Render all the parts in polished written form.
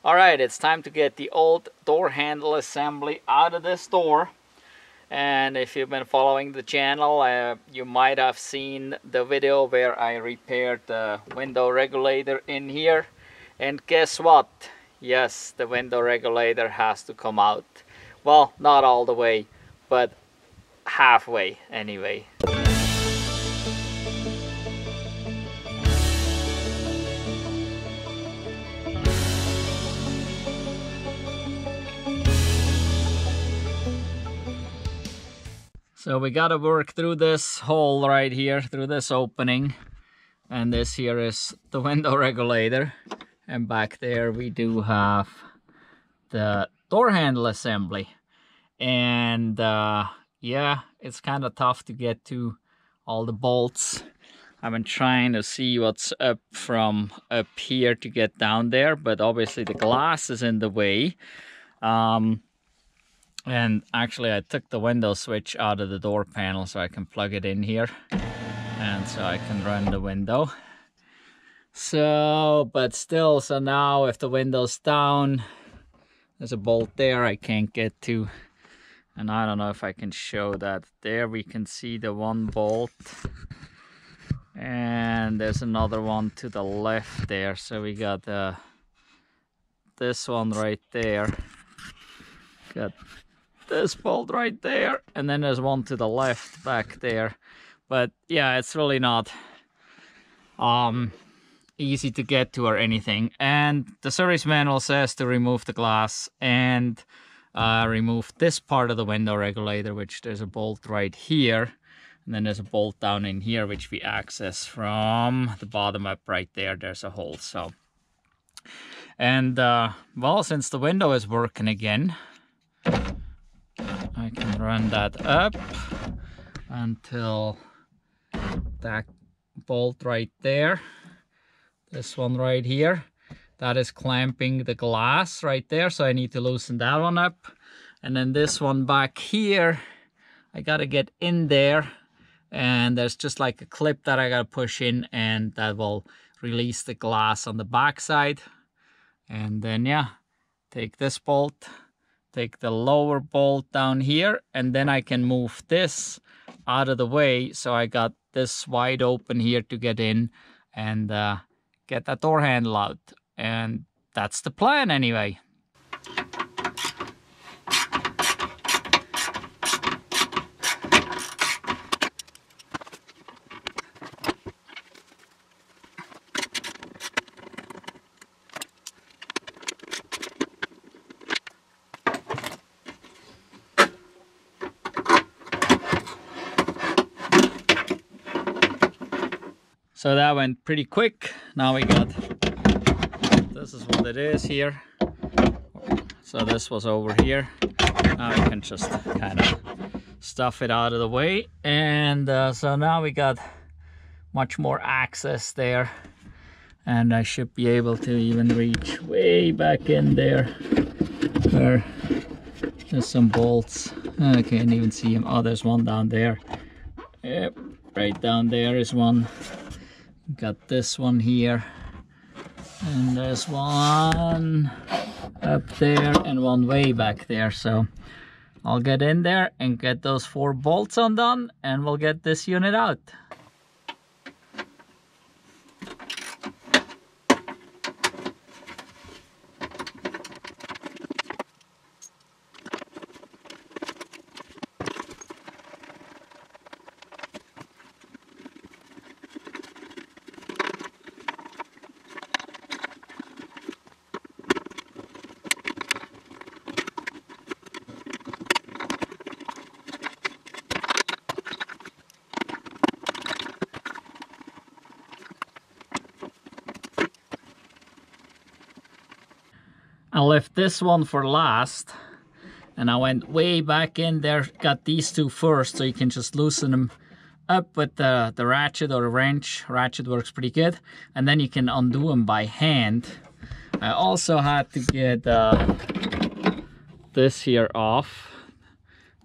Alright, it's time to get the old door handle assembly out of this door. And if you've been following the channel, you might have seen the video where I repaired the window regulator in here. And guess what? Yes, the window regulator has to come out. Well, not all the way, but halfway anyway. So we gotta work through this hole right here, through this opening. And this here is the window regulator. And back there we do have the door handle assembly. And yeah, it's kind of tough to get to all the bolts. I've been trying to see what's up from up here to get down there, but obviously the glass is in the way. And actually I took the window switch out of the door panel so I can plug it in here. And so I can run the window. So, but still, so now if the window's down, there's a bolt there I can't get to. And I don't know if I can show that. There we can see the one bolt. And there's another one to the left there. So we got this one right there. Got this bolt right there, and then there's one to the left back there. But yeah, it's really not easy to get to or anything. And the service manual says to remove the glass and remove this part of the window regulator, which there's a bolt right here, and then there's a bolt down in here which we access from the bottom up right there. There's a hole. So, and well, since the window is working again, I can run that up until that bolt right there, this one right here, that is clamping the glass right there, so I need to loosen that one up. And then this one back here, I gotta get in there, and there's just like a clip that I gotta push in, and that will release the glass on the back side. And then yeah, take this bolt, take the lower bolt down here, and then I can move this out of the way. So I got this wide open here to get in and get that door handle out. And that's the plan anyway. So that went pretty quick. Now we got, this is what it is here. So this was over here. Now we can just kind of stuff it out of the way. And so now we got much more access there. And I should be able to even reach way back in there. Where there's some bolts. I can't even see them. Oh, there's one down there. Yep, right down there is one. Got this one here, and there's one up there and one way back there. So I'll get in there and get those 4 bolts undone, and we'll get this unit out. I left this one for last, and I went way back in there, got these 2 first, so you can just loosen them up with the ratchet or the wrench. Ratchet works pretty good, and then you can undo them by hand. I also had to get this here off.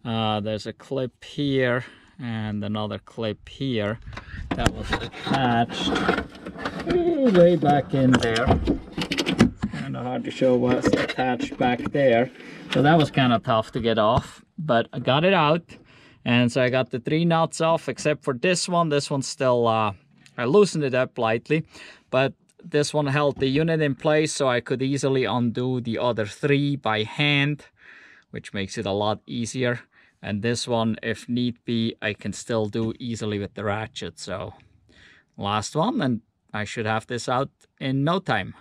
There's a clip here and another clip here that was attached way back in there. And hard to show what's attached back there. So that was kind of tough to get off, but I got it out. And so I got the 3 nuts off, except for this one. This one's still, I loosened it up lightly, but this one held the unit in place, so I could easily undo the other 3 by hand, which makes it a lot easier. And this one, if need be, I can still do easily with the ratchet. So last one, and I should have this out in no time.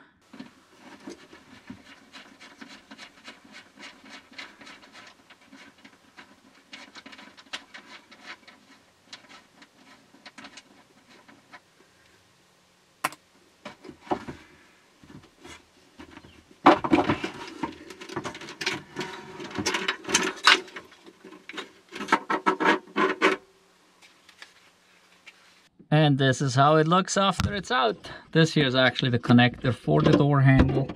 And this is how it looks after it's out. This here is actually the connector for the door handle.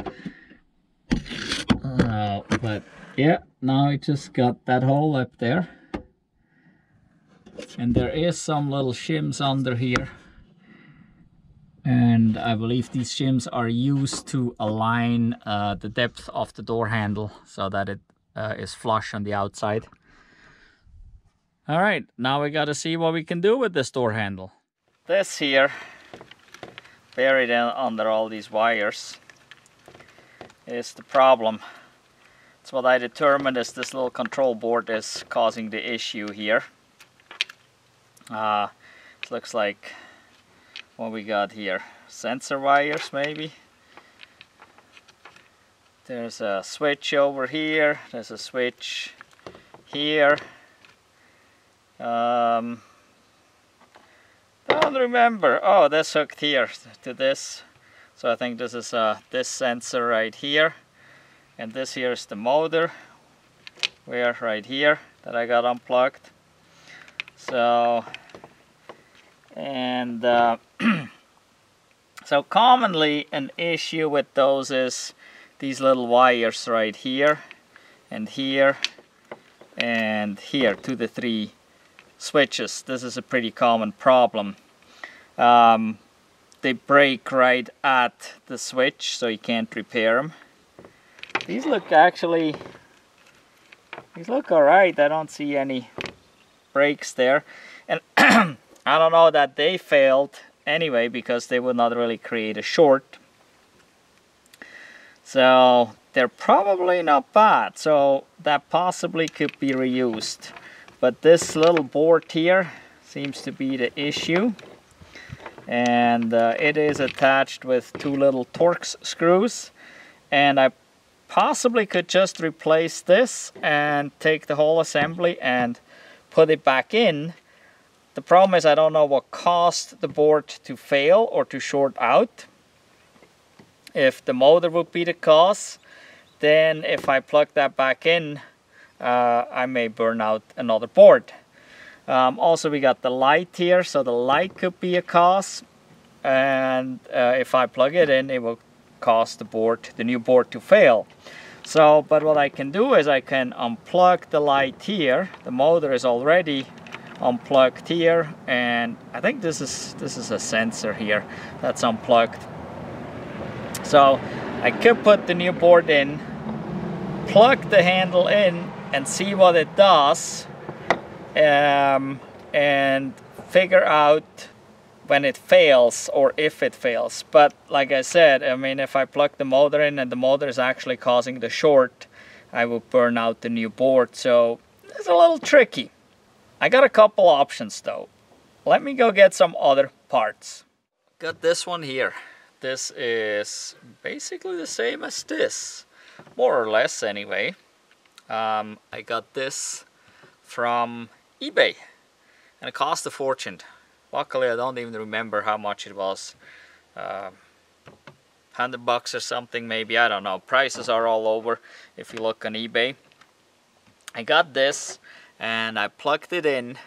But yeah, now I just got that hole up there. And there is some little shims under here. And I believe these shims are used to align the depth of the door handle so that it is flush on the outside. All right, now we got to see what we can do with this door handle. This here, buried under all these wires, is the problem. It's what I determined is this little control board is causing the issue here. It looks like what we got here, sensor wires maybe. There's a switch over here, there's a switch here. I don't remember. Oh, this hooked here to this. So I think this is this sensor right here. And this here is the motor. Where right here that I got unplugged. So, and so commonly an issue with those is these little wires right here and here and here to the 3 switches. This is a pretty common problem. They break right at the switch, so you can't repair them. These look alright. I don't see any breaks there. And I don't know that they failed anyway, because they would not really create a short. So they're probably not bad. So that possibly could be reused. But this little board here seems to be the issue. And it is attached with 2 little Torx screws. And I possibly could just replace this and take the whole assembly and put it back in. The problem is I don't know what caused the board to fail or to short out. If the motor would be the cause, then if I plug that back in, I may burn out another board. Also, we got the light here, so the light could be a cause. And if I plug it in, it will cause the new board to fail. So, but what I can do is I can unplug the light here. The motor is already unplugged here, and I think this is a sensor here that's unplugged. So I could put the new board in, plug the handle in, and see what it does, and figure out when it fails or if it fails. But like I said, I mean, if I plug the motor in and the motor is actually causing the short, I will burn out the new board. So it's a little tricky. I got a couple options though. Let me go get some other parts. Got this one here. This is basically the same as this, more or less anyway. I got this from eBay and it cost a fortune. Luckily, I don't even remember how much it was. $100 or something maybe, I don't know. Prices are all over if you look on eBay. I got this and I plugged it in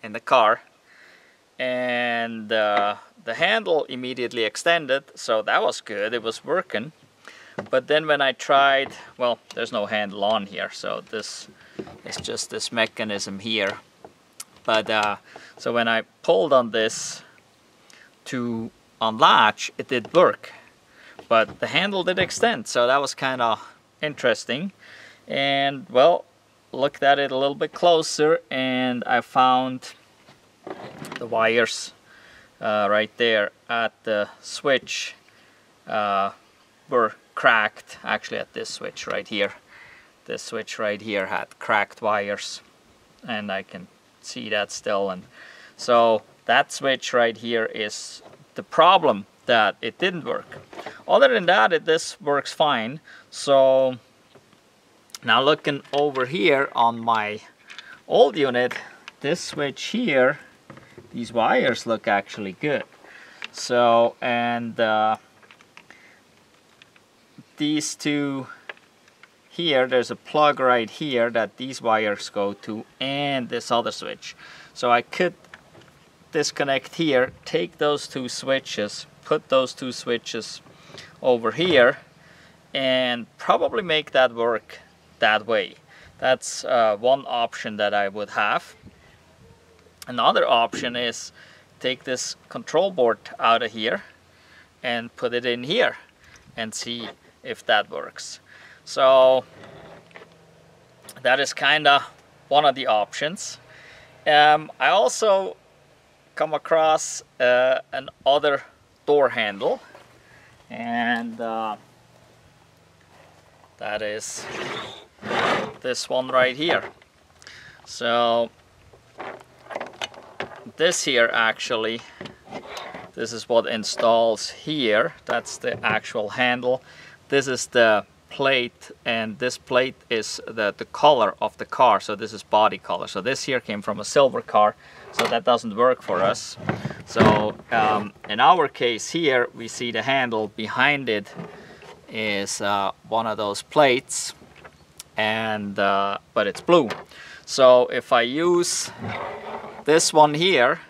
the car, and the handle immediately extended, so that was good, it was working. But then when I tried, well, there's no handle on here, so this is just this mechanism here. But so when I pulled on this to unlatch, it did work. but the handle did extend, so that was kind of interesting. And well, looked at it a little bit closer, and I found the wires right there at the switch were cracked. Actually, at this switch right here. This switch right here had cracked wires, and I can see that still. And so that switch right here is the problem, that it didn't work. Other than that, this works fine. So now looking over here on my old unit, this switch here, these wires look actually good. So, and these two here, there's a plug right here that these wires go to, and this other switch. So I could disconnect here, take those two switches, put those two switches over here, and probably make that work that way. That's one option that I would have. Another option is take this control board out of here and put it in here and see if that works. So that is kind of one of the options. I also come across an other door handle, and that is this one right here. So this here, actually, this is what installs here. That's the actual handle. This is the plate, and this plate is the color of the car. So this is body color. So this here came from a silver car, so that doesn't work for us. So in our case here, we see the handle behind it is one of those plates, and but it's blue. So if I use this one here,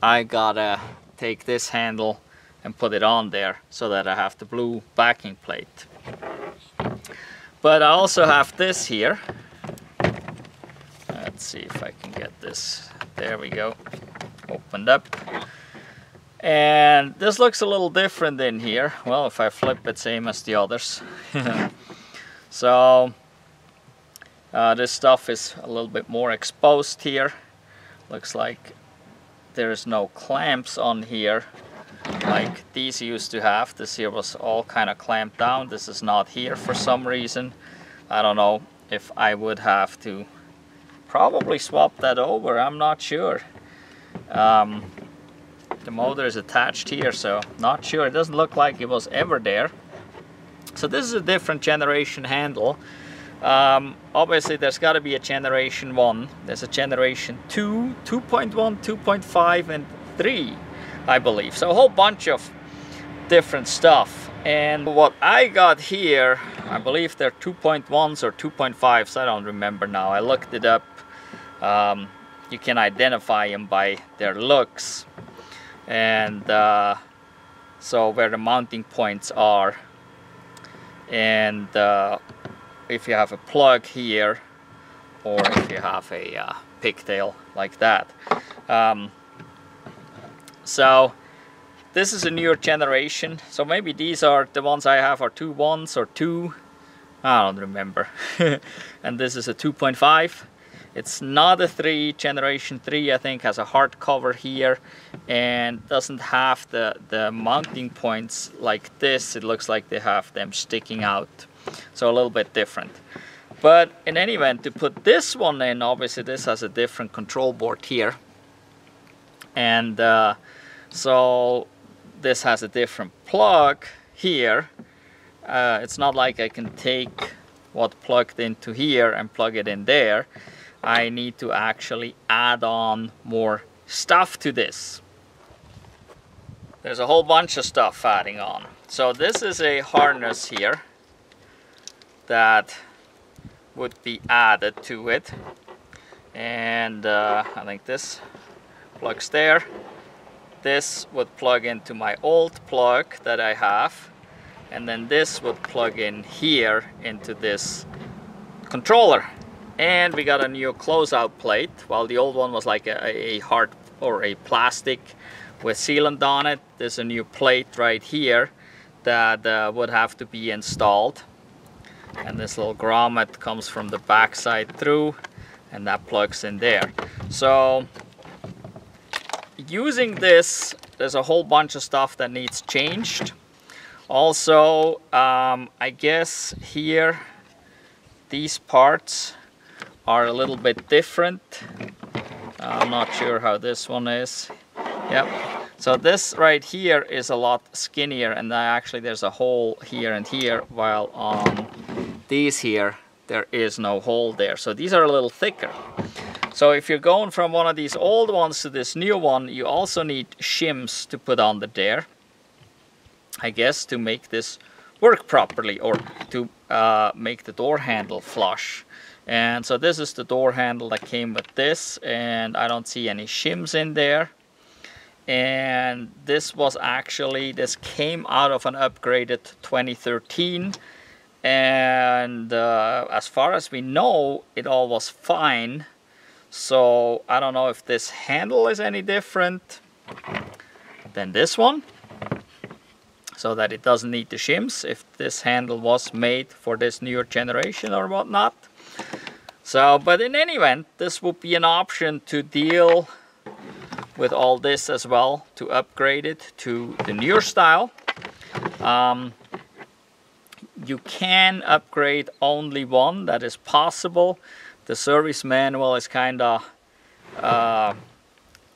I gotta take this handle and put it on there so that I have the blue backing plate. But I also have this here. Let's see if I can get this. There we go. Opened up. And this looks a little different in here. Well, if I flip it, same as the others. So this stuff is a little bit more exposed here. Looks like there's no clamps on here like these used to have. This here was all kind of clamped down. This is not here for some reason. I don't know if I would have to probably swap that over. I'm not sure. The motor is attached here, so not sure. It doesn't look like it was ever there. So this is a different generation handle. Obviously there's got to be a generation 1. There's a generation 2, 2.1, 2.5 and 3, I believe. So a whole bunch of different stuff. And what I got here, I believe they're 2.1s or 2.5s. I don't remember now. I looked it up. You can identify them by their looks, and so where the mounting points are, and if you have a plug here, or if you have a pigtail like that. So this is a newer generation, so maybe these are the ones I have are 2.1s or 2, I don't remember. And this is a 2.5. It's not a 3. Generation 3, I think, has a hard cover here and doesn't have the mounting points like this. It looks like they have them sticking out, so a little bit different. But in any event, to put this one in, obviously this has a different control board here, and so this has a different plug here. It's not like I can take what plugged into here and plug it in there. I need to actually add on more stuff to this. There's a whole bunch of stuff adding on. So this is a harness here that would be added to it, and I think this plugs there. This would plug into my old plug that I have, and then this would plug in here into this controller. And we got a new closeout plate, while the old one was like a hard or a plastic with sealant on it. There's a new plate right here that would have to be installed. And this little grommet comes from the back side through, and that plugs in there. So using this, there's a whole bunch of stuff that needs changed. Also, I guess here these parts are a little bit different. I'm not sure how this one is. Yep. So this right here is a lot skinnier, and actually there's a hole here and here, while on these here there is no hole there. So these are a little thicker. So if you're going from one of these old ones to this new one, you also need shims to put on the there, I guess, to make this work properly, or to make the door handle flush. And so this is the door handle that came with this, and I don't see any shims in there. And this came out of an upgraded 2013, and as far as we know, it all was fine. So I don't know if this handle is any different than this one, so that it doesn't need the shims, if this handle was made for this newer generation or whatnot. So, but in any event, this would be an option to deal with all this as well, to upgrade it to the newer style. You can upgrade only one, that is possible. The service manual is kind of,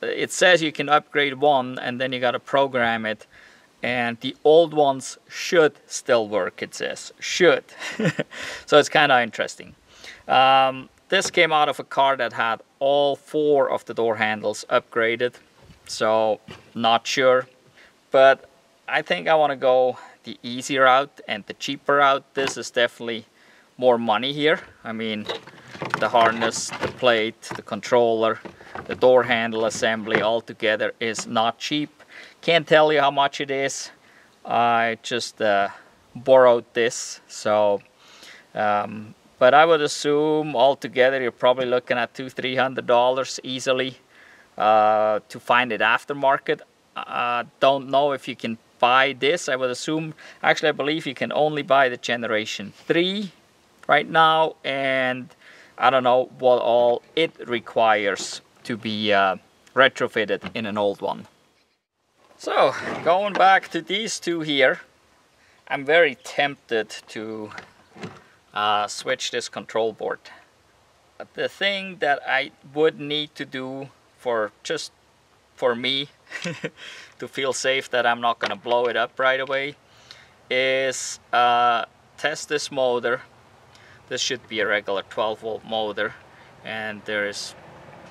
it says you can upgrade one, and then you got to program it. And the old ones should still work, it says. Should. So it's kind of interesting. This came out of a car that had all 4 of the door handles upgraded. So, not sure. But I think I want to go the easy route and the cheaper route. This is definitely more money here. I mean, the harness, the plate, the controller, the door handle assembly all together is not cheap. Can't tell you how much it is. I just borrowed this, so but I would assume altogether you're probably looking at $200–300 easily to find it aftermarket. Don't know if you can buy this. I would assume, actually I believe you can only buy the Generation 3 right now, and I don't know what all it requires to be retrofitted in an old one. So, going back to these two here, I'm very tempted to switch this control board. But the thing that I would need to do just for me to feel safe that I'm not going to blow it up right away is test this motor. This should be a regular 12-volt motor, and there's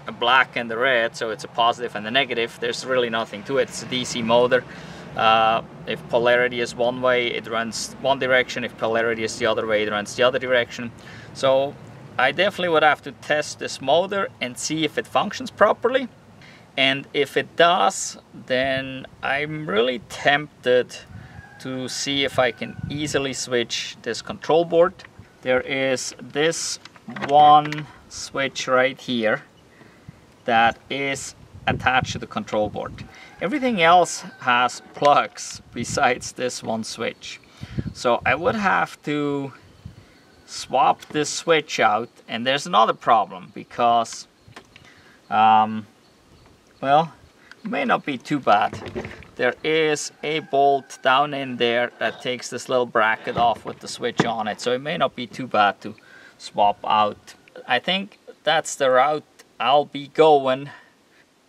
a black and the red, so it's a positive and a negative. There's really nothing to it. It's a DC motor. If polarity is one way, it runs one direction. If polarity is the other way, it runs the other direction. So I definitely would have to test this motor and see if it functions properly. And if it does, then I'm really tempted to see if I can easily switch this control board. There is this one switch right here that is attached to the control board. Everything else has plugs besides this one switch. So I would have to swap this switch out, and there's another problem because well, it may not be too bad. There is a bolt down in there that takes this little bracket off with the switch on it, so it may not be too bad to swap out. I think that's the route I'll be going,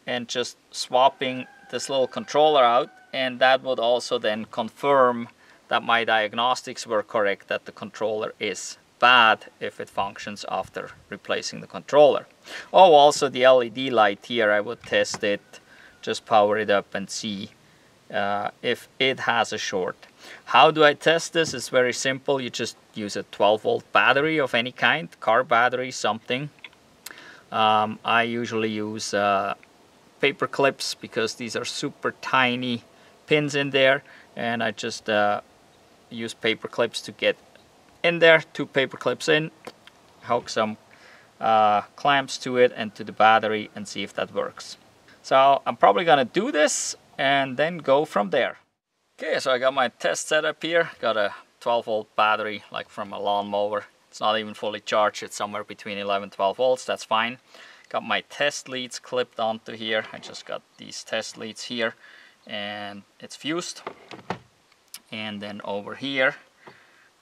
and just swapping this little controller out, and that would also then confirm that my diagnostics were correct, that the controller is bad if it functions after replacing the controller. Oh, also the LED light here, I would test it, just power it up and see if it has a short. How do I test this? It's very simple. You just use a 12-volt battery of any kind, car battery, something. I usually use paper clips because these are super tiny pins in there, and I just use paper clips to get in there. 2 paper clips in, hook some clamps to it and to the battery, and see if that works. So I'm probably gonna do this and then go from there. Okay, so I got my test setup here. Got a 12-volt battery, like from a lawnmower. It's not even fully charged. It's somewhere between 11 and 12 volts. That's fine. Got my test leads clipped onto here. I just got these test leads here, and it's fused. And then over here,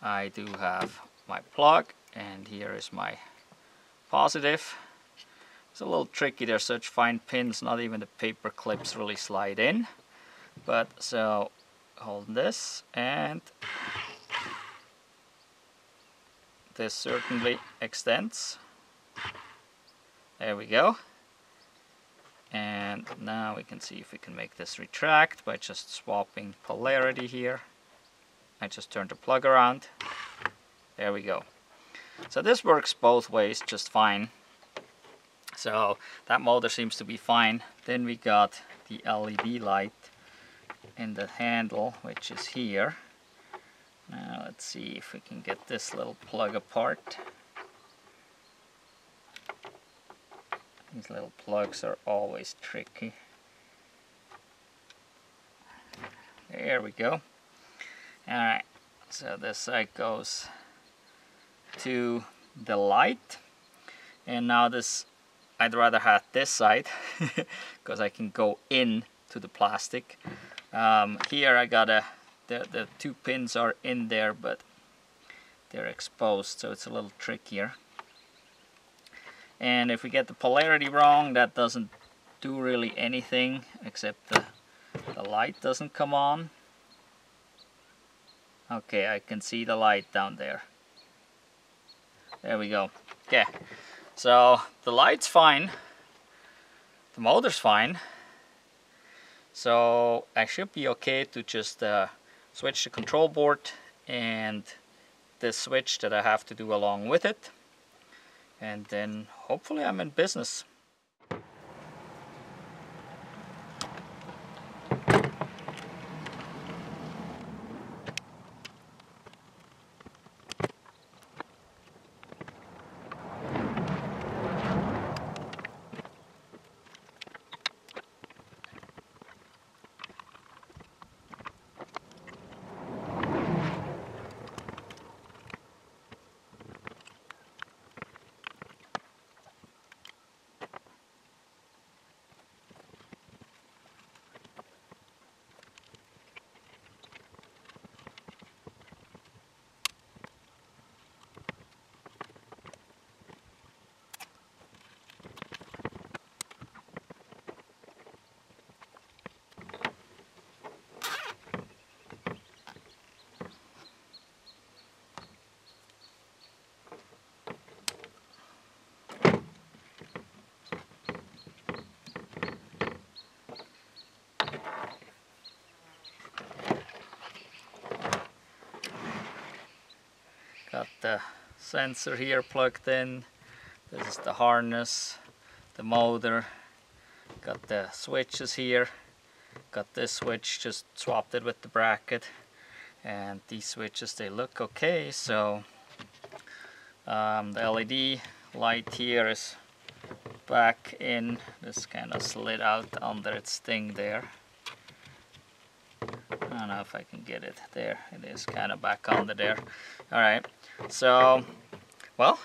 I do have my plug, and here is my positive. It's a little tricky. There's such fine pins. Not even the paper clips really slide in. But so hold this, and this certainly extends. There we go. And now we can see if we can make this retract by just swapping polarity here. I just turn the plug around. There we go. So this works both ways just fine. So that motor seems to be fine. Then we got the LED light in the handle, which is here. Now let's see if we can get this little plug apart. These little plugs are always tricky. There we go. Alright, so this side goes to the light. And now this, I'd rather have this side because I can go in to the plastic. Here I got the two pins are in there, but they're exposed, so it's a little trickier. And if we get the polarity wrong, that doesn't do really anything, except the light doesn't come on. Okay, I can see the light down there. There we go. Okay, so the light's fine, the motor's fine, so I should be okay to just switch the control board and this switch that I have to do along with it, and then hopefully I'm in business. Got the sensor here plugged in. This is the harness, the motor. Got the switches here. Got this switch, just swapped it with the bracket. And these switches, they look okay. So the LED light here is back in. This kind of slid out under its thing there. I don't know if I can get it there. It is kind of back under there. Alright, so, well,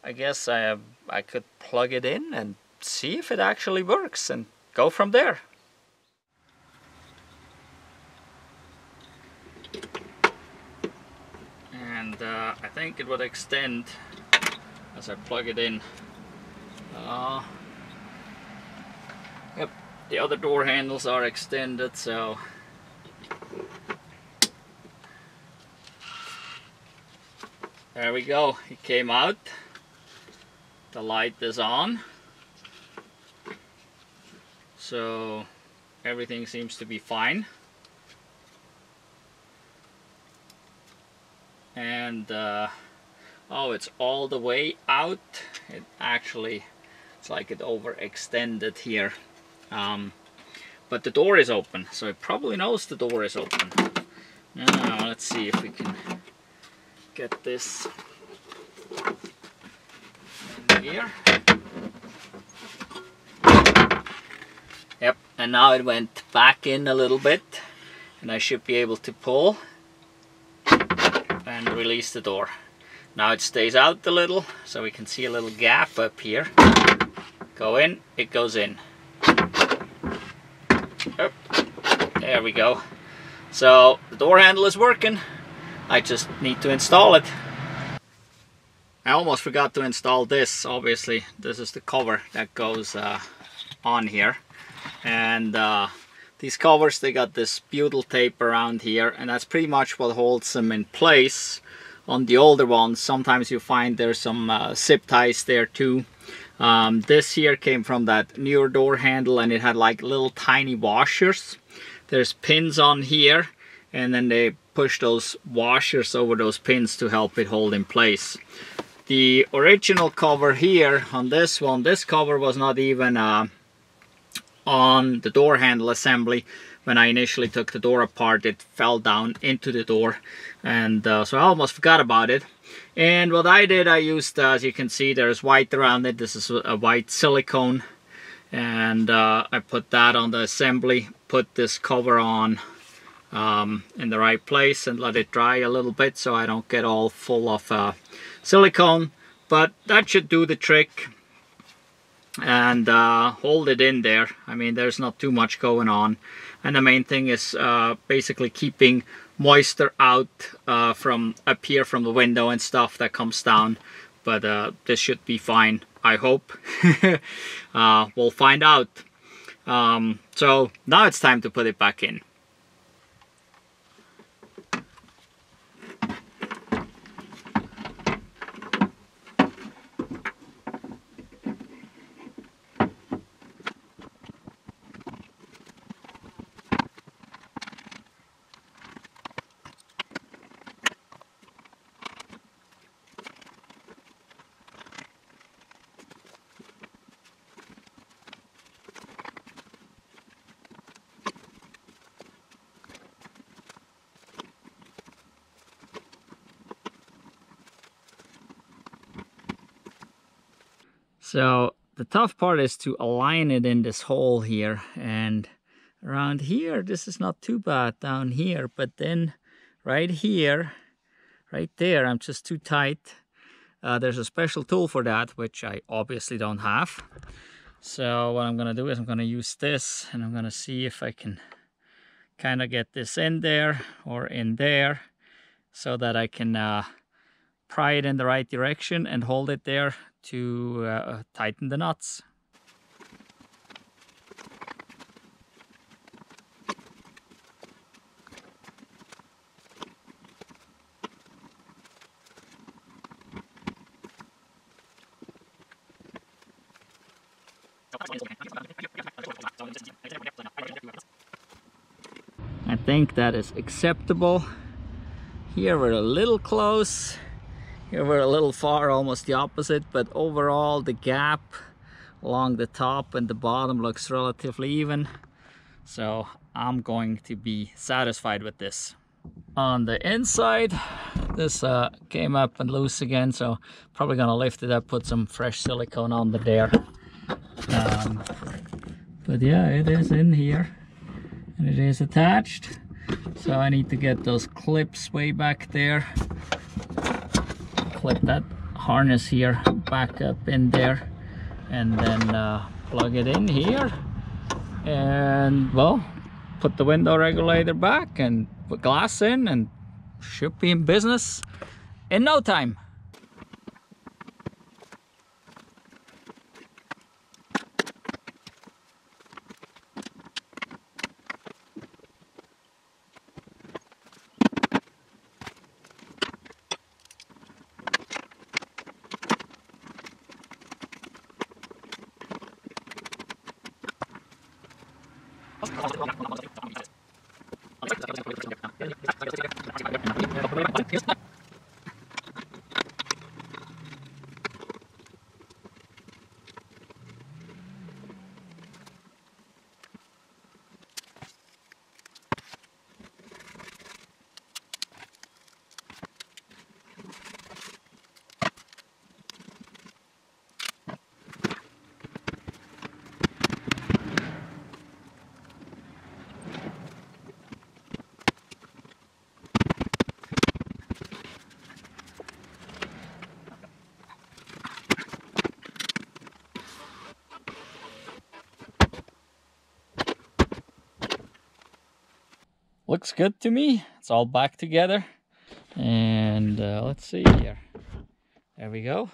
I guess I could plug it in and see if it actually works and go from there. And I think it would extend as I plug it in. Yep, the other door handles are extended, so there we go, it came out. The light is on. So everything seems to be fine. And oh, it's all the way out. It actually, it's like it overextended here. But the door is open, so it probably knows the door is open. Now let's see if we can get this in here. Yep, and now it went back in a little bit. and I should be able to pull and release the door. Now it stays out a little, so we can see a little gap up here. Go in, it goes in. Oh, there we go. So the door handle is working. I just need to install it. I almost forgot to install this. Obviously, this is the cover that goes on here. And these covers, they got this butyl tape around here, and that's pretty much what holds them in place. On the older ones, sometimes you find there's some zip ties there too. This here came from that newer door handle, and it had like little tiny washers. There's pins on here, and then they push those washers over those pins to help it hold in place. The original cover here on this one, this cover was not even on the door handle assembly. When I initially took the door apart, it fell down into the door, and so I almost forgot about it. And what I did, I used, as you can see, there's white around it. This is a white silicone, and I put that on the assembly, put this cover on in the right place, and let it dry a little bit so I don't get all full of silicone. But that should do the trick, and hold it in there. I mean, there's not too much going on, and the main thing is basically keeping moisture out from up here from the window and stuff that comes down. But this should be fine, I hope. We'll find out. So now it's time to put it back in. So the tough part is to align it in this hole here, and around here this is not too bad down here, but then right here, right there, I'm just too tight. There's a special tool for that, which I obviously don't have. So what I'm gonna do is I'm gonna use this, and I'm gonna see if I can kind of get this in there or in there, so that I can pry it in the right direction and hold it there to tighten the nuts. I think that is acceptable. Here we're a little close. Here we're a little far, almost the opposite, but overall the gap along the top and the bottom looks relatively even. So I'm going to be satisfied with this. On the inside, this came up and loose again, so probably gonna lift it up, put some fresh silicone on there. But yeah, it is in here and it is attached. So I need to get those clips way back there. Clip that harness here back up in there, and then plug it in here, and well, put the window regulator back and put glass in, and should be in business in no time. Looks good to me. It's all back together. And let's see here. There we go.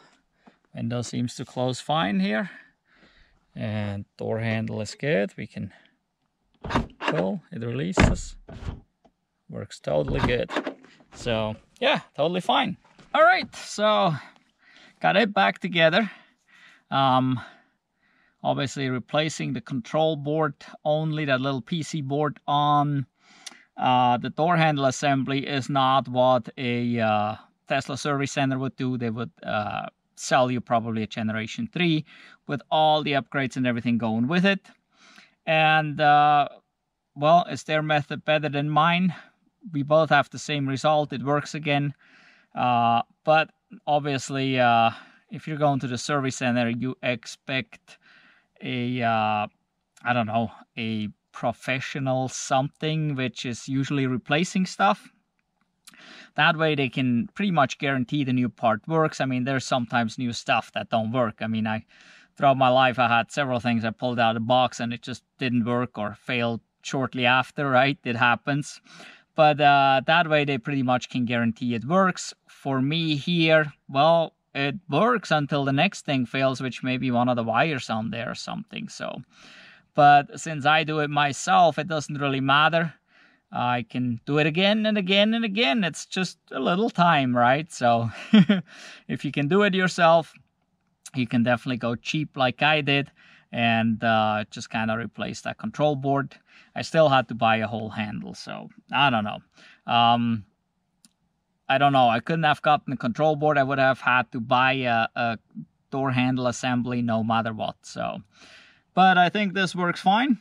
Window seems to close fine here. And door handle is good. We can pull, it releases. Works totally good. So yeah, totally fine. All right, so got it back together. Obviously replacing the control board only, that little PC board on the door handle assembly is not what a Tesla service center would do. They would sell you probably a Generation 3 with all the upgrades and everything going with it. And well, is their method better than mine? We both have the same result. It works again. But obviously, if you're going to the service center, you expect a, I don't know, a professional something, which is usually replacing stuff. That way they can pretty much guarantee the new part works. I mean, there's sometimes new stuff that don't work. I mean, throughout my life, I had several things I pulled out of the box and it just didn't work or failed shortly after, right? It happens. But that way they pretty much can guarantee it works. For me here, well, it works until the next thing fails, which may be one of the wires on there or something. So, but since I do it myself, it doesn't really matter. I can do it again and again and again. It's just a little time, right? So if you can do it yourself, you can definitely go cheap like I did and just kind of replace that control board. I still had to buy a whole handle, so I don't know. I don't know. I couldn't have gotten a control board. I would have had to buy a door handle assembly no matter what. So, but I think this works fine.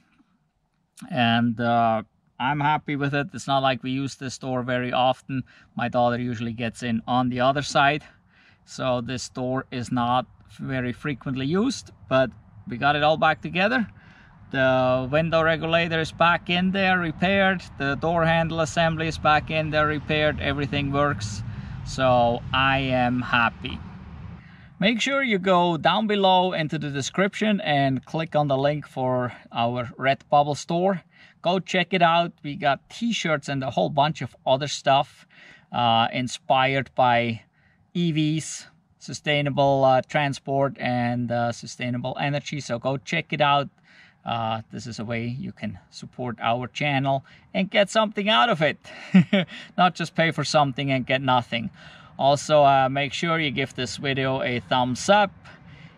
And I'm happy with it. It's not like we use this door very often. My daughter usually gets in on the other side. So this door is not very frequently used, but we got it all back together. The window regulator is back in there, repaired. The door handle assembly is back in there, repaired. Everything works. So I am happy. Make sure you go down below into the description and click on the link for our Redbubble store. Go check it out. We got t-shirts and a whole bunch of other stuff inspired by EVs, sustainable transport and sustainable energy. So go check it out. This is a way you can support our channel and get something out of it. Not just pay for something and get nothing. Also, make sure you give this video a thumbs up.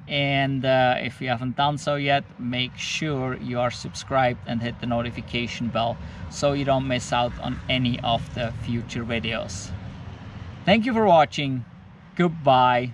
And if you haven't done so yet, make sure you are subscribed and hit the notification bell so you don't miss out on any of the future videos. Thank you for watching. Goodbye.